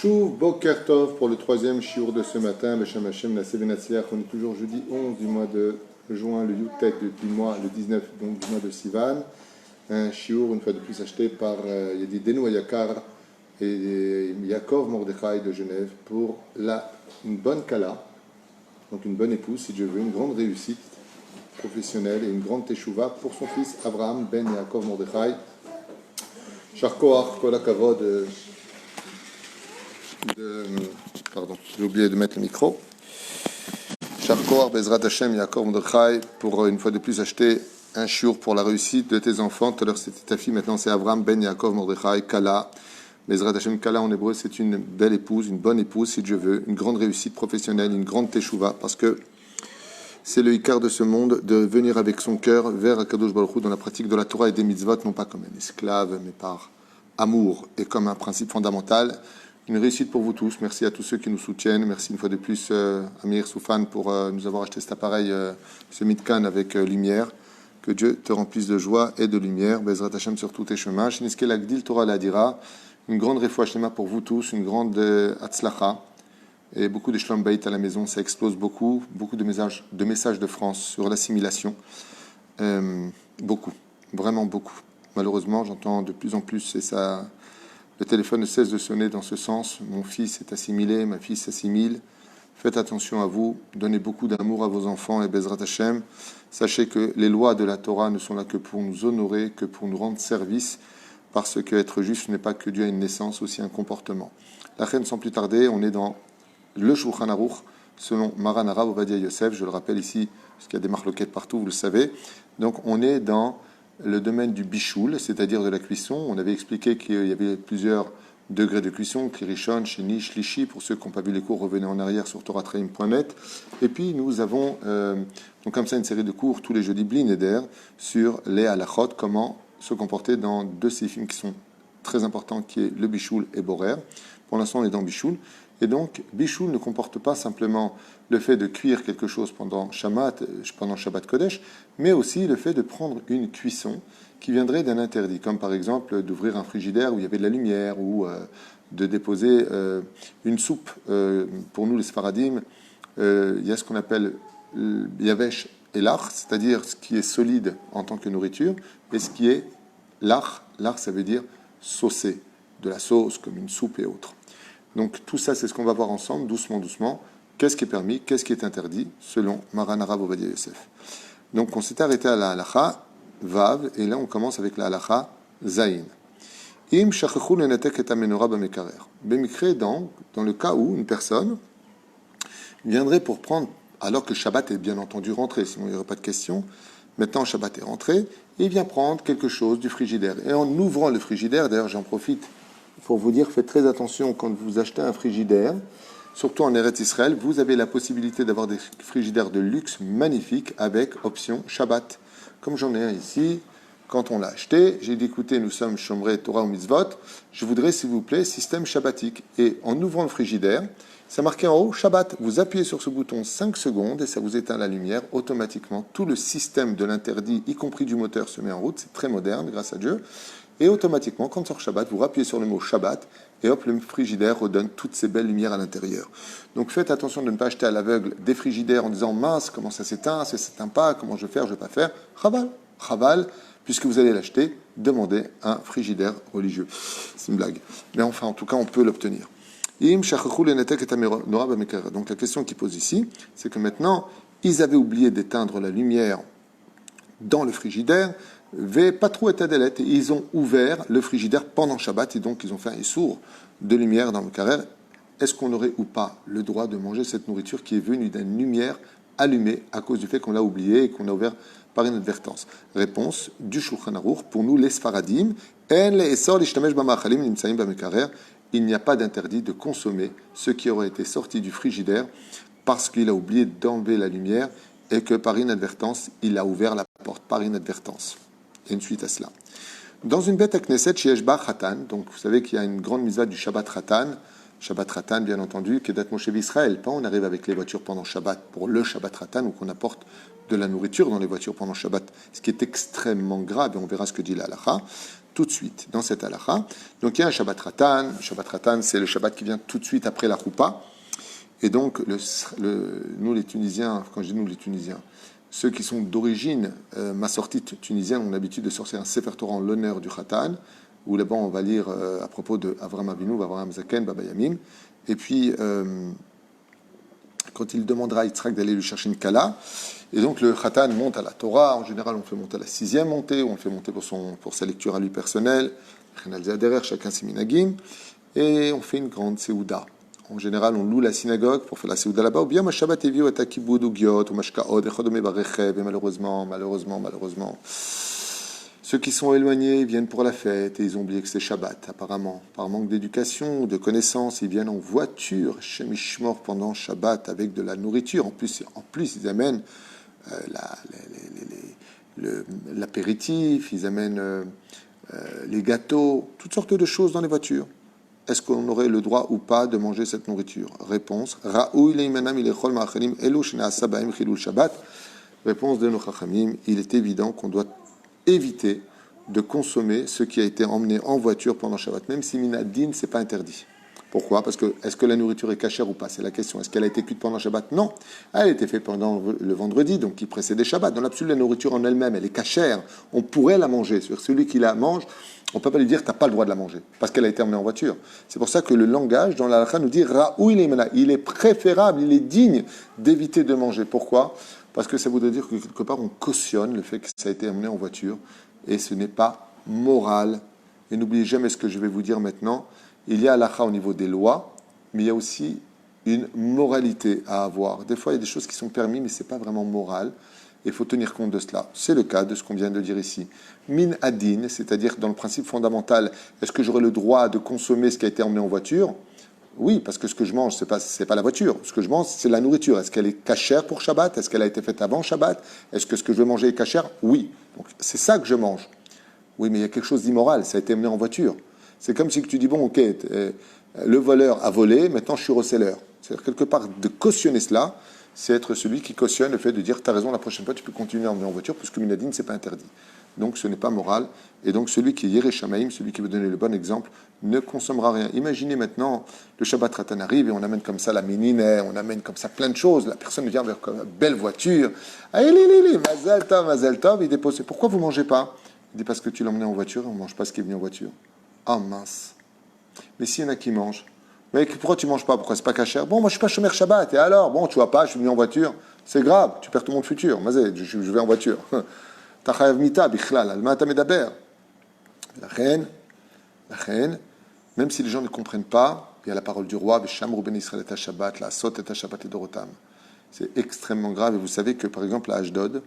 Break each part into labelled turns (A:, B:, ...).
A: Shuv Boker Tov pour le troisième shiur de ce matin. Besham Hashem Nasseh Benatzliach. On est toujours jeudi 11 du mois de juin, le Yutet du mois, le 19 donc du mois de Sivan. Un shiur une fois de plus acheté par Yedi Denu Ayakar et Yaakov Mordechai de Genève pour une bonne kala, donc une bonne épouse si Dieu veut, une grande réussite professionnelle et une grande teshuva pour son fils Abraham ben Yaakov Mordechai. Sharkoach Kol HaKavod. Pardon, j'ai oublié de mettre le micro. Sharkoach Bezrat Hashem Yaakov Mordechai pour une fois de plus acheter un shiur pour la réussite de tes enfants. Tout à l'heure c'était ta fille, maintenant c'est Abraham ben Yaakov Mordechai Kala. Bezrat Hashem Kala en hébreu c'est une belle épouse, une bonne épouse si Dieu veut, une grande réussite professionnelle, une grande teshuva parce que c'est le Icar de ce monde de venir avec son cœur vers Akadosh Baruch Hu dans la pratique de la Torah et des mitzvot, non pas comme un esclave mais par amour et comme un principe fondamental. Une réussite pour vous tous. Merci à tous ceux qui nous soutiennent. Merci une fois de plus Amir Soufan pour nous avoir acheté cet appareil, ce Mitkan avec lumière. Que Dieu te remplisse de joie et de lumière. Bezrat Hashem sur tous tes chemins. Sheniske Lagdil Torah Ladira. Une grande refoua shlema pour vous tous. Une grande Hatzlacha. Et beaucoup de Shalom Bayit à la maison. Ça explose beaucoup. Beaucoup de messages de France sur l'assimilation. Beaucoup. Vraiment beaucoup. Malheureusement, j'entends de plus en plus et ça... Le téléphone ne cesse de sonner dans ce sens. Mon fils est assimilé, ma fille s'assimile. Faites attention à vous. Donnez beaucoup d'amour à vos enfants et Bezrat Hashem. Sachez que les lois de la Torah ne sont là que pour nous honorer, que pour nous rendre service, parce que être juif, ce n'est pas que Dieu a une naissance, aussi un comportement. La reine, sans plus tarder, on est dans le Shulchan Aruch, selon Maran Harav Ovadia Yosef. Je le rappelle ici, parce qu'il y a des marloquettes partout, vous le savez. Donc on est dans le domaine du bichoul, c'est-à-dire de la cuisson. On avait expliqué qu'il y avait plusieurs degrés de cuisson, Kirishon, Sheni, Shlishi. Pour ceux qui n'ont pas vu les cours, revenez en arrière sur toratraim.net. Et puis nous avons donc comme ça une série de cours tous les jeudis Blineder sur les halachot, comment se comporter dans deux séifim qui sont très importants, qui est le bichoul et borer. Pour l'instant, on est dans bichoul. Et donc, bichoul ne comporte pas simplement le fait de cuire quelque chose pendant Shabbat Kodesh, mais aussi le fait de prendre une cuisson qui viendrait d'un interdit, comme par exemple d'ouvrir un frigidaire où il y avait de la lumière, ou de déposer une soupe. Pour nous, les Sfaradim, il y a ce qu'on appelle Yavesh et l'ach, c'est-à-dire ce qui est solide en tant que nourriture, et ce qui est l'ach. L'ach, ça veut dire saucer, de la sauce, comme une soupe et autres. Donc tout ça, c'est ce qu'on va voir ensemble, doucement, doucement. Qu'est-ce qui est permis, qu'est-ce qui est interdit, selon Maran Harav Ovadia Yosef. Donc on s'est arrêté à la halacha Vav, et là on commence avec la halacha Zayin. Im shachachu lenatek et amenora b'mekarer. B'mikre, dans le cas où une personne viendrait pour prendre, alors que le Shabbat est bien entendu rentré, sinon il n'y aurait pas de question. Maintenant le Shabbat est rentré, et il vient prendre quelque chose du frigidaire. Et en ouvrant le frigidaire, d'ailleurs j'en profite pour vous dire, faites très attention quand vous achetez un frigidaire, surtout en Eretz Israël, vous avez la possibilité d'avoir des frigidaires de luxe magnifiques avec option Shabbat. Comme j'en ai un ici, quand on l'a acheté, j'ai dit écoutez, nous sommes Shomrei Torah ou Mitzvot, je voudrais s'il vous plaît système Shabbatique. Et en ouvrant le frigidaire, c'est marqué en haut Shabbat. Vous appuyez sur ce bouton 5 secondes et ça vous éteint la lumière automatiquement. Tout le système de l'interdit, y compris du moteur, se met en route. C'est très moderne, grâce à Dieu. Et automatiquement, quand sort Shabbat, vous rappuyez sur le mot Shabbat et hop, le frigidaire redonne toutes ces belles lumières à l'intérieur. Donc faites attention de ne pas acheter à l'aveugle des frigidaires en disant mince, comment ça s'éteint pas, comment je vais faire, je ne vais pas faire. Chaval, puisque vous allez l'acheter, demandez un frigidaire religieux. C'est une blague. Mais enfin, en tout cas, on peut l'obtenir. Donc la question qui pose ici, c'est que maintenant, ils avaient oublié d'éteindre la lumière dans le frigidaire, ils ont ouvert le frigidaire pendant Shabbat et donc ils ont fait un issour de lumière dans le carré. Est-ce qu'on aurait ou pas le droit de manger cette nourriture qui est venue d'une lumière allumée à cause du fait qu'on l'a oublié et qu'on a ouvert par inadvertance? Réponse du Shulchan Aruch, pour nous les Sfaradim, il n'y a pas d'interdit de consommer ce qui aurait été sorti du frigidaire parce qu'il a oublié d'enlever la lumière et que par inadvertance, il a ouvert la porte par inadvertance. Il y a une suite à cela. Dans une bête à Knesset, chez Eshba Khatan, donc vous savez qu'il y a une grande mitzvah du Shabbat Khatan. Shabbat Ratan, bien entendu, Kedat Moshe Israël. Pas on arrive avec les voitures pendant Shabbat pour le Shabbat Ratan ou qu'on apporte de la nourriture dans les voitures pendant Shabbat, ce qui est extrêmement grave, et on verra ce que dit la halakha tout de suite dans cette halakha. Donc il y a un Shabbat Ratan. Shabbat Ratan, c'est le Shabbat qui vient tout de suite après la Choupa. Et donc, nous les Tunisiens, quand je dis nous les Tunisiens, ceux qui sont d'origine massortite tunisienne ont l'habitude de sortir un Sefer Torah en l'honneur du Khatan, où là-bas on va lire à propos de Avram Avinu, Avram Zaken, Baba Yamim. Et puis, quand il demandera à Yitzhak d'aller lui chercher une Kala, et donc le Khatan monte à la Torah. En général, on fait monter à la 6e montée, ou on le fait monter pour sa lecture à lui personnelle. Derrière, chacun ses minagim. Et on fait une grande Seouda. En général, on loue la synagogue pour faire la Seouda là-bas. Ou bien, ma Shabbat Evi, ou Atakibud, ou Giot, ou Mashkaod, et Chodome Barechev. Et malheureusement, ceux qui sont éloignés viennent pour la fête et ils ont oublié que c'est Shabbat, apparemment. Par manque d'éducation ou de connaissances, ils viennent en voiture chez Mishmor pendant Shabbat avec de la nourriture. En plus ils amènent l'apéritif, ils amènent les gâteaux, toutes sortes de choses dans les voitures. Est-ce qu'on aurait le droit ou pas de manger cette nourriture? Réponse. Réponse de nos chachamim. Il est évident qu'on doit éviter de consommer ce qui a été emmené en voiture pendant Shabbat, même si minadin, c'est pas interdit. Pourquoi? Parce que est-ce que la nourriture est cachère ou pas? C'est la question. Est-ce qu'elle a été cuite pendant Shabbat? Non. Elle a été faite pendant le vendredi, donc qui précédait Shabbat. Dans l'absolu, la nourriture en elle-même, elle est cachère. On pourrait la manger. Sur celui qui la mange, on ne peut pas lui dire tu n'as pas le droit de la manger parce qu'elle a été emmenée en voiture. C'est pour ça que le langage dans la halakha nous dit Ra'ou il est préférable, il est digne d'éviter de manger. Pourquoi? Parce que ça voudrait dire que quelque part on cautionne le fait que ça a été emmené en voiture et ce n'est pas moral. Et n'oubliez jamais ce que je vais vous dire maintenant. Il y a halakha au niveau des lois, mais il y a aussi une moralité à avoir. Des fois, il y a des choses qui sont permises, mais ce n'est pas vraiment moral. Il faut tenir compte de cela. C'est le cas de ce qu'on vient de dire ici. Min adin, c'est-à-dire dans le principe fondamental, est-ce que j'aurai le droit de consommer ce qui a été emmené en voiture? Oui, parce que ce que je mange, c'est pas la voiture. Ce que je mange, c'est la nourriture. Est-ce qu'elle est cachère pour Shabbat? Est-ce qu'elle a été faite avant Shabbat? Est-ce que ce que je vais manger est cachère? Oui. Donc c'est ça que je mange. Oui, mais il y a quelque chose d'immoral. Ça a été emmené en voiture. C'est comme si tu dis, bon, ok, le voleur a volé, maintenant je suis receleur. C'est-à-dire quelque part de cautionner cela, c'est être celui qui cautionne le fait de dire, tu as raison, la prochaine fois tu peux continuer à emmener en voiture, parce que minadine, c'est pas interdit. Donc ce n'est pas moral. Et donc celui qui est Yireh Shamaim, celui qui veut donner le bon exemple, ne consommera rien. Imaginez maintenant, le Shabbat Ratan arrive et on amène comme ça la ménine, on amène comme ça plein de choses. La personne vient avec une belle voiture. Allez, Mazel Tov, il dépose. Pourquoi vous ne mangez pas? Il dit parce que tu l'as emmené en voiture et on ne mange pas ce qui est venu en voiture. Ah mince. Mais s'il y en a qui mangent, mais pourquoi tu ne manges pas? Pourquoi c'est pas cachère? Bon, moi je suis pas chômeur Shabbat. Et alors? Bon, tu vois pas, je suis venu en voiture. C'est grave, tu perds tout mon futur. Mazel, je vais en voiture. Tachayav mita bichlal, al ma ta medaber. La reine, même si les gens ne comprennent pas, il y a la parole du roi, Veshamru ben Israël et Shabbat, la sot et Shabbat et Dorotam. C'est extrêmement grave. Et vous savez que, par exemple, à Ashdod,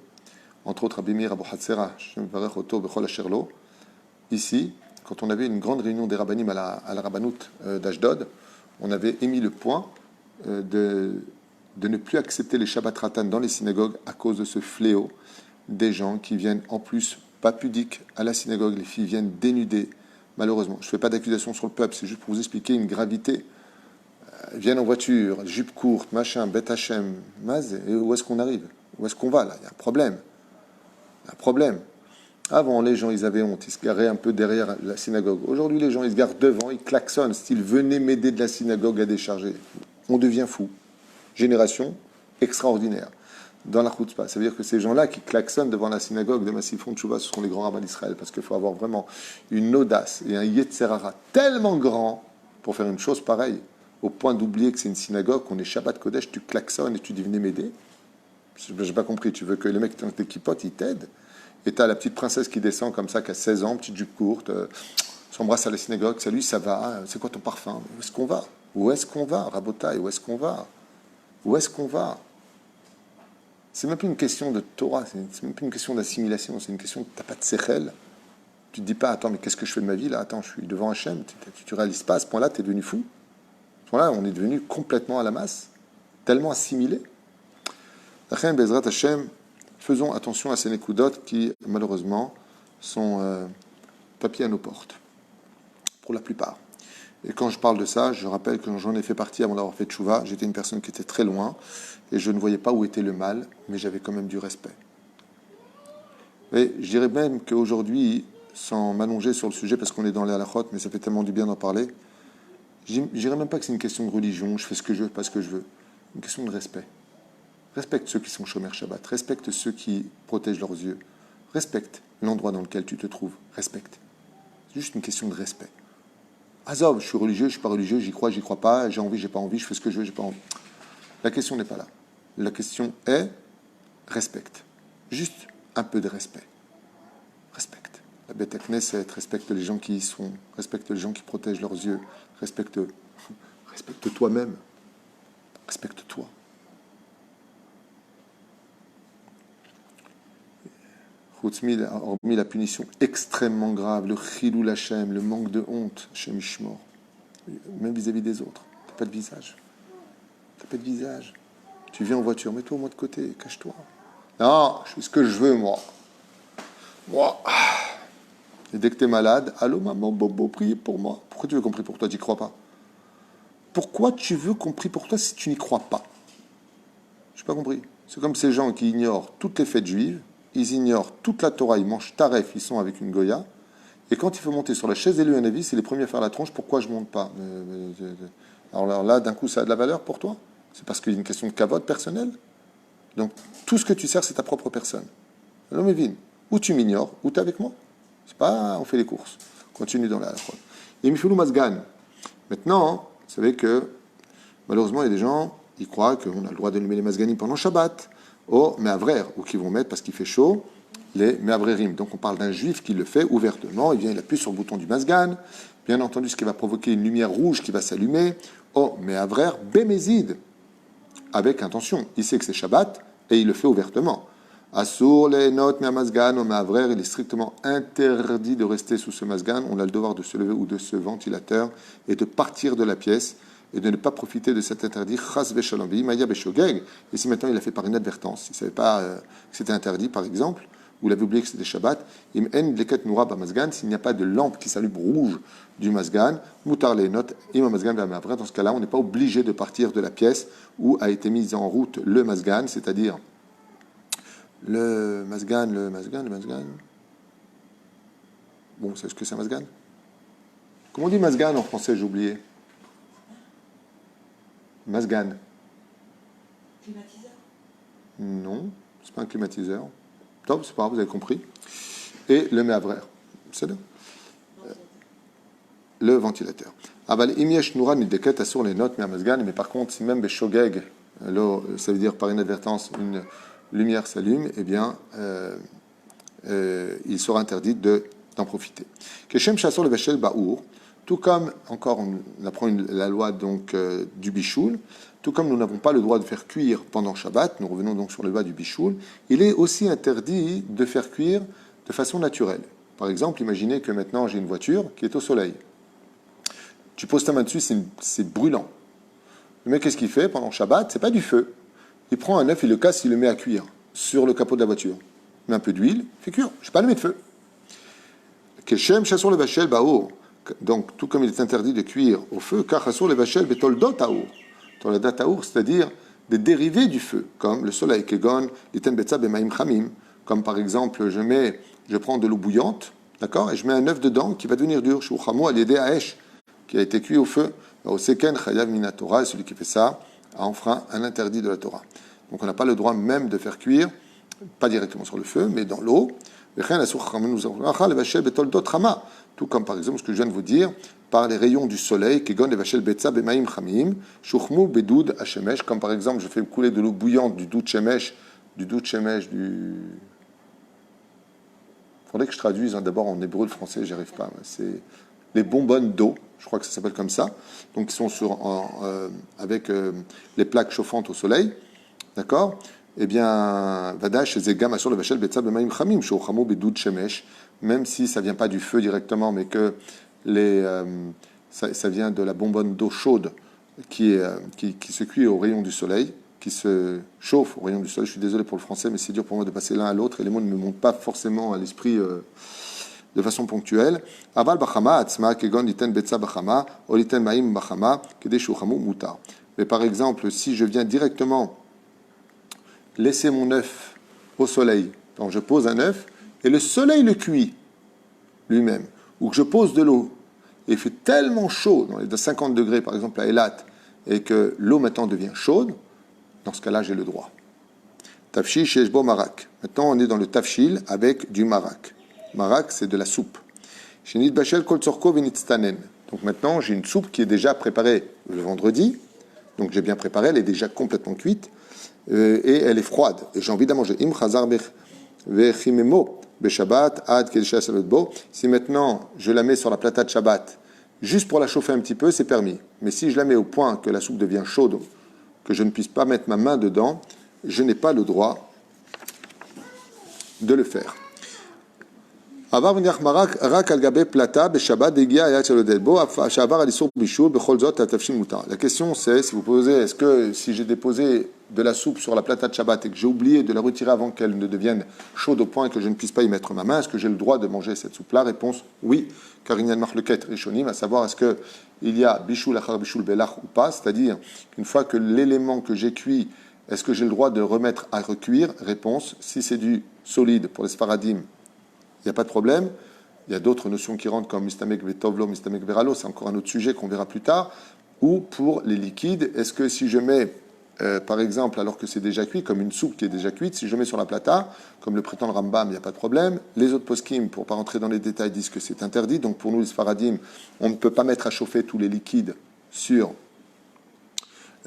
A: entre autres, Abimir, Abu Hatzera, Shem Varech Oto, Bechol Asherlo, ici, quand on avait une grande réunion des rabbanim à la rabbanout d'Ashdod, on avait émis le point de ne plus accepter les Shabbat Ratan dans les synagogues à cause de ce fléau des gens qui viennent en plus pas pudiques à la synagogue. Les filles viennent dénudées, malheureusement. Je ne fais pas d'accusation sur le peuple, c'est juste pour vous expliquer une gravité. Ils viennent en voiture, jupe courte, machin, bête Hachem, maz, et où est-ce qu'on arrive? Où est-ce qu'on va là? Il y a un problème. Avant, les gens, ils avaient honte, ils se garaient un peu derrière la synagogue. Aujourd'hui, les gens, ils se garent devant, ils klaxonnent, style « venez m'aider de la synagogue à décharger ». On devient fou. Génération extraordinaire. Dans la chutzpah, ça veut dire que ces gens-là qui klaxonnent devant la synagogue de Massifon Tchouva, ce sont les grands rabbins d'Israël, parce qu'il faut avoir vraiment une audace et un yetzerara tellement grand pour faire une chose pareille, au point d'oublier que c'est une synagogue, qu'on est Shabbat Kodesh, tu klaxonnes et tu dis « venez m'aider ». Je n'ai pas compris, tu veux que les mecs qui ont des kippotes, ils t'aident? Et tu as la petite princesse qui descend comme ça, qui a 16 ans, petite jupe courte, s'embrasse à la synagogue, salut, ça va, c'est quoi ton parfum? Où est-ce qu'on va? Où est-ce qu'on va, Rabotaï? Où est-ce qu'on va? Où est-ce qu'on va? C'est même plus une question de Torah, c'est même plus une question d'assimilation, c'est une question de t'as pas de sechel. Tu te dis pas, attends, mais qu'est-ce que je fais de ma vie là? Attends, je suis devant Hachem, tu réalises pas, à ce point-là, tu es devenu fou. À ce point-là, on est devenu complètement à la masse, tellement assimilé. Hachem, Bezrat Hachem, faisons attention à ces nékoudotes qui, malheureusement, sont papier à nos portes, pour la plupart. Et quand je parle de ça, je rappelle que j'en ai fait partie avant d'avoir fait tchouva. J'étais une personne qui était très loin et je ne voyais pas où était le mal, mais j'avais quand même du respect. Et je dirais même qu'aujourd'hui, sans m'allonger sur le sujet parce qu'on est dans les halakhot, mais ça fait tellement du bien d'en parler, je dirais même pas que c'est une question de religion, je fais ce que je veux, pas ce que je veux. Une question de respect. Respecte ceux qui sont Shomer Shabbat, respecte ceux qui protègent leurs yeux, respecte l'endroit dans lequel tu te trouves, respecte. C'est juste une question de respect. Azov, je suis religieux, je suis pas religieux, j'y crois pas, j'ai envie, j'ai pas envie, je fais ce que je veux, j'ai pas envie. La question n'est pas là. La question est respecte. Juste un peu de respect. Respecte. La Beth Knesset respecte les gens qui y sont, respecte les gens qui protègent leurs yeux, respecte toi-même, respecte-toi. Hormis la punition extrêmement grave, le chilou lachem, le manque de honte, Hashem Ishmor, même vis-à-vis des autres. T'as pas de visage. T'as pas de visage. Tu viens en voiture, mets-toi au moins de côté, cache-toi. Non, je fais ce que je veux, moi. Moi. Et dès que t'es malade, allô maman, bobo, priez pour moi. Pourquoi tu veux qu'on prie pour toi, tu n'y crois pas? Pourquoi tu veux qu'on prie pour toi si tu n'y crois pas? Je n'ai pas compris. C'est comme ces gens qui ignorent toutes les fêtes juives, ils ignorent toute la Torah, ils mangent taref, ils sont avec une Goya, et quand il faut monter sur la chaise élue un avis, c'est les premiers à faire la tronche, pourquoi je ne monte pas? Alors là, d'un coup, ça a de la valeur pour toi? C'est parce qu'il y a une question de cavote personnelle? Donc, tout ce que tu sers, c'est ta propre personne. Alors, Mévin, ou tu m'ignores, ou tu es avec moi. C'est pas, on fait les courses. Continue dans la halakha. Et Mifilou Mazgan. Maintenant, vous savez que, malheureusement, il y a des gens, ils croient qu'on a le droit d'allumer les Mazganim pendant Shabbat. Oh, mais à vrai, ou qu'ils vont mettre, parce qu'il fait chaud, les Meavrerim. Donc, on parle d'un juif qui le fait ouvertement. Il vient, il appuie sur le bouton du Mazgan. Bien entendu, ce qui va provoquer une lumière rouge qui va s'allumer. Oh, mais à vrai, Bémézid. Avec intention. Il sait que c'est Shabbat et il le fait ouvertement. Assour les notes, mais Mazgan, au Meavrer, il est strictement interdit de rester sous ce Mazgan. On a le devoir de se lever ou de ce ventilateur et de partir de la pièce et de ne pas profiter de cet interdit. Chas v'shalom maya b'shogeg. Et si maintenant il a fait par inadvertance, il ne savait pas que c'était interdit, par exemple, ou il avait oublié que c'était Shabbat, im en leket noura b'mazgan, s'il n'y a pas de lampe qui s'allume rouge du mazgan, mutar les notes, im mazgan v'amavra. Dans ce cas-là, on n'est pas obligé de partir de la pièce où a été mis en route le mazgan, c'est-à-dire le mazgan. Bon, c'est ce que c'est un mazgan? Comment on dit mazgan en français, j'ai oublié? Mazgan.
B: Climatiseur?
A: Non, c'est pas un climatiseur. Top, c'est pas grave, vous avez compris. Et le meavrer, c'est le ventilateur. Aval imiesh noura nideket assur les notes mazgan, mais par contre, si même beshogeg, ça veut dire par inadvertance une lumière s'allume, eh bien, il sera interdit d'en profiter. Keshem chassor le vachel baour, tout comme, encore, on apprend la loi donc du bichoul, tout comme nous n'avons pas le droit de faire cuire pendant Shabbat, nous revenons donc sur le loi du bichoul, il est aussi interdit de faire cuire de façon naturelle. Par exemple, imaginez que maintenant j'ai une voiture qui est au soleil. Tu poses ta main dessus, c'est brûlant. Le mec, qu'est-ce qu'il fait pendant Shabbat? C'est pas du feu. Il prend un œuf, il le casse, il le met à cuire sur le capot de la voiture. Il met un peu d'huile, il fait cuire. Je ne vais pas le mettre feu. Keshem chassor le vachel baour. Donc, tout comme il est interdit de cuire au feu, car chassor le vachel betoldot aour. Toldot aour, c'est-à-dire des dérivés du feu, comme le soleil, kegon, liten betza bemaim chamim. Comme par exemple, je prends de l'eau bouillante, d'accord, et je mets un œuf dedans qui va devenir dur. Shuchamo al yedé aesh, qui a été cuit au feu. Au seken chayav mina Torah, et celui qui fait ça a enfreint un interdit de la Torah. Donc on n'a pas le droit même de faire cuire, pas directement sur le feu, mais dans l'eau. Tout comme par exemple ce que je viens de vous dire, par les rayons du soleil, comme par exemple je fais couler de l'eau bouillante du dout shemesh, faudrait que je traduise d'abord en hébreu le français, j'y arrive pas. C'est les bonbonnes d'eau, je crois que ça s'appelle comme ça, donc ils sont avec les plaques chauffantes au soleil, d'accord? Eh bien, Vadash, Zegam, Assur, le Vachel, Betsab, le Maïm Chamim, Shouchamo, Bedoud, Shemesh, même si ça ne vient pas du feu directement, mais que ça vient de la bonbonne d'eau chaude qui se cuit au rayon du soleil, qui se chauffe au rayon du soleil. Je suis désolé pour le français, mais c'est dur pour moi de passer l'un à l'autre et les mots ne me montent pas forcément à l'esprit de façon ponctuelle. Aval bachama atzma kegon liten betza bachama ou liten maim bachama kedeshu chamu mutar. Mais par exemple, si je viens directement laisser mon œuf au soleil, donc je pose un œuf et le soleil le cuit lui-même, ou que je pose de l'eau et il fait tellement chaud, dans les 50 degrés par exemple à Eilat, et que l'eau maintenant devient chaude, dans ce cas-là j'ai le droit. Tafshil sheshbo marak. Maintenant on est dans le tafshil avec du marak. Marak c'est de la soupe. Shinit bashel kol tzorko v'nitztanen. Donc maintenant j'ai une soupe qui est déjà préparée le vendredi, donc j'ai bien préparé, elle est déjà complètement cuite, et elle est froide, et j'ai envie de la manger. Im chazar vechimemo. Beshabbat, ad kedisha salotbo. Si maintenant je la mets sur la plata de Shabbat, juste pour la chauffer un petit peu, c'est permis. Mais si je la mets au point que la soupe devient chaude, que je ne puisse pas mettre ma main dedans, je n'ai pas le droit de le faire. La question c'est, si vous posez, est-ce que si j'ai déposé de la soupe sur la plata de Shabbat et que j'ai oublié de la retirer avant qu'elle ne devienne chaude au point que je ne puisse pas y mettre ma main, est-ce que j'ai le droit de manger cette soupe-là? Réponse oui, car il y a une marloquette rishonim, à savoir est-ce qu'il y a bishul achar bishul belach ou pas, c'est-à-dire qu'une fois que l'élément que j'ai cuit, est-ce que j'ai le droit de le remettre à recuire? Réponse, si c'est du solide pour les Sfaradim, il n'y a pas de problème. Il y a d'autres notions qui rentrent comme mistamek vetovlo, mistamek veralo, c'est encore un autre sujet qu'on verra plus tard. Ou pour les liquides, est-ce que si je mets, par exemple, alors que c'est déjà cuit, comme une soupe qui est déjà cuite, si je mets sur la plata, comme le prétend le Rambam, il n'y a pas de problème. Les autres poskim, pour ne pas rentrer dans les détails, disent que c'est interdit. Donc pour nous, les Sfaradim, on ne peut pas mettre à chauffer tous les liquides sur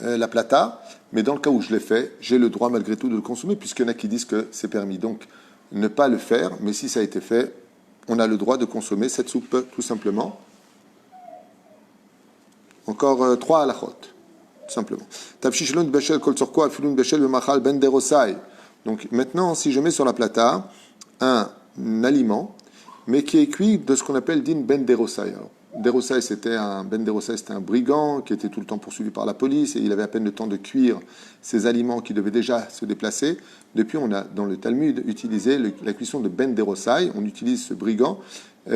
A: la plata. Mais dans le cas où je l'ai fait, j'ai le droit malgré tout de le consommer, puisqu'il y en a qui disent que c'est permis. Donc ne pas le faire, mais si ça a été fait, on a le droit de consommer cette soupe, tout simplement. Encore 3 halachot, tout simplement. Donc maintenant, si je mets sur la plata un aliment, mais qui est cuit de ce qu'on appelle din ben derosai. Derosai, c'était un brigand qui était tout le temps poursuivi par la police et il avait à peine le temps de cuire ses aliments qui devaient déjà se déplacer. Depuis, on a dans le Talmud utilisé la cuisson de ben derosai. On utilise ce brigand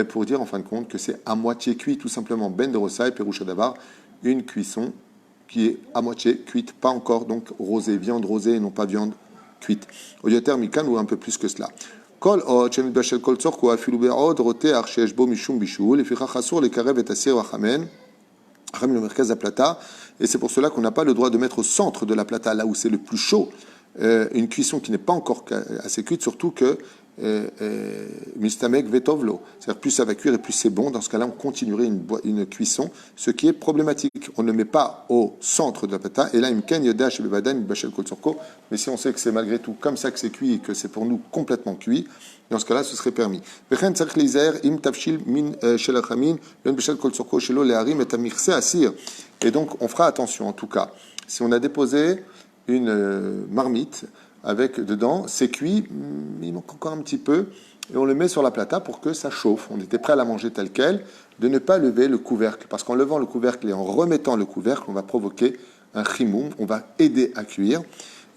A: pour dire en fin de compte que c'est à moitié cuit, tout simplement. Ben derosai, peroucha davar, une cuisson qui est à moitié cuite, pas encore donc rosée, viande rosée et non pas viande cuite. Au lieu mikan ou un peu plus que cela. כל עוד שמתבשל כל צורכו אפילו בעוד רותח שיש בו משום בישול, לפיכך אסור לקרב את הסיר והחמן, החמן למרכז הפלטה, et c'est pour cela qu'on n'a pas le droit de mettre au centre de la plata, là où c'est le plus chaud, une cuisson qui n'est pas encore assez cuite, surtout que mistamek vetovlo, c'est-à-dire plus ça va cuire et plus c'est bon. Dans ce cas-là, on continuerait une cuisson, ce qui est problématique. On ne met pas au centre de la plata, et là, imken yodash bevadan bashel kol tzorko, mais si on sait que c'est malgré tout comme ça que c'est cuit et que c'est pour nous complètement cuit, dans ce cas-là, ce serait permis. Et donc, on fera attention, en tout cas. Si on a déposé une marmite avec dedans, c'est cuit, il manque encore un petit peu, et on le met sur la plata pour que ça chauffe. On était prêt à la manger telle quelle, de ne pas lever le couvercle, parce qu'en levant le couvercle et en remettant le couvercle, on va provoquer un chimoum, on va aider à cuire.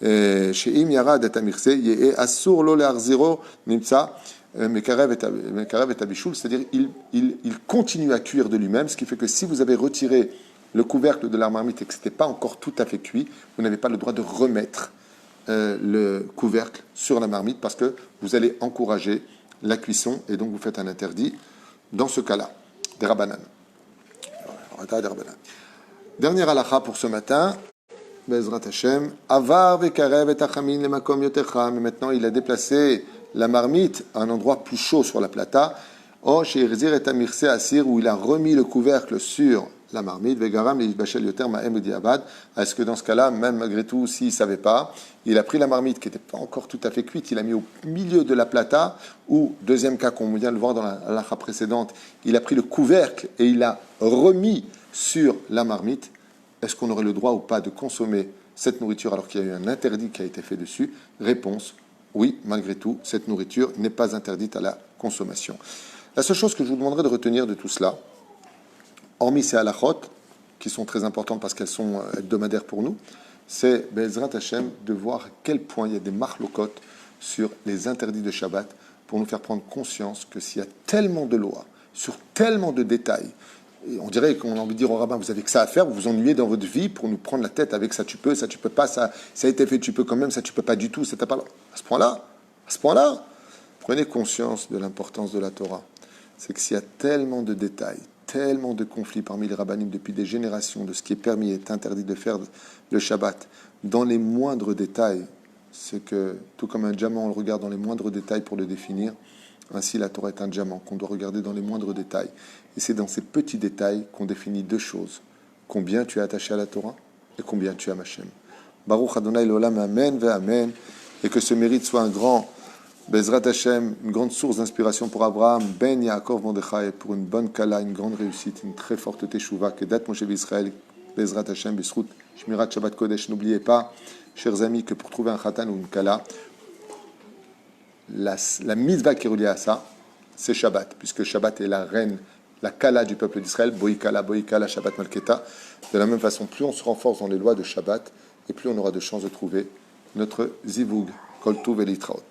A: Chez Im Yara d'Atamirse, Yé Assur lo le'arziro nimtsa mekarev et abichoul, c'est-à-dire il continue à cuire de lui-même, ce qui fait que si vous avez retiré le couvercle de la marmite et que ce n'était pas encore tout à fait cuit, vous n'avez pas le droit de remettre le couvercle sur la marmite parce que vous allez encourager la cuisson et donc vous faites un interdit dans ce cas-là. Des rabanan. Dernière halakha pour ce matin. Bezrat Hashem. Avar vekarev et achamin lemakom yotecha. Mais maintenant il a déplacé la marmite à un endroit plus chaud sur la plata. Oh, chez Irzir et Amirse Asir, où il a remis le couvercle sur la marmite, Vegaram, Bachel Yoter, Ma'em Diabad. Est-ce que dans ce cas-là, même malgré tout, s'il ne savait pas, il a pris la marmite qui n'était pas encore tout à fait cuite, il a mis au milieu de la plata, ou, deuxième cas qu'on vient de le voir dans la halakha précédente, il a pris le couvercle et il l'a remis sur la marmite. Est-ce qu'on aurait le droit ou pas de consommer cette nourriture alors qu'il y a eu un interdit qui a été fait dessus? Réponse, oui, malgré tout, cette nourriture n'est pas interdite à la consommation. La seule chose que je vous demanderai de retenir de tout cela, hormis ces halachot, qui sont très importantes parce qu'elles sont hebdomadaires pour nous, c'est Bezrat Hashem de voir à quel point il y a des marloquot sur les interdits de Shabbat pour nous faire prendre conscience que s'il y a tellement de lois, sur tellement de détails, et on dirait qu'on a envie de dire au rabbin, vous avez que ça à faire, vous vous ennuyez dans votre vie pour nous prendre la tête avec ça tu peux pas, ça a été fait, tu peux quand même, ça tu peux pas du tout, ça t'a pas... À ce point-là, prenez conscience de l'importance de la Torah. C'est que s'il y a tellement de détails, tellement de conflits parmi les rabbinim depuis des générations de ce qui est permis et est interdit de faire le Shabbat, dans les moindres détails, c'est que, tout comme un diamant, on le regarde dans les moindres détails pour le définir, ainsi la Torah est un diamant qu'on doit regarder dans les moindres détails. Et c'est dans ces petits détails qu'on définit deux choses. Combien tu es attaché à la Torah et combien tu aimes Hashem. Baruch Adonai l'olam, amen ve amen. Et que ce mérite soit un grand Bezrat Hashem, une grande source d'inspiration pour Abraham, Ben Yaakov Mordechai, pour une bonne kala, une grande réussite, une très forte teshuva, que date Moshe Israël, Bezrat Hashem, Besrout, Shmirat Shabbat Kodesh. N'oubliez pas, chers amis, que pour trouver un khatan ou une kala, la mitzvah qui est reliée à ça, c'est Shabbat, puisque Shabbat est la reine, la kala du peuple d'Israël, Boïkala, Shabbat Malketa. De la même façon, plus on se renforce dans les lois de Shabbat, et plus on aura de chances de trouver notre zivug, Kol Tuv et Litraot.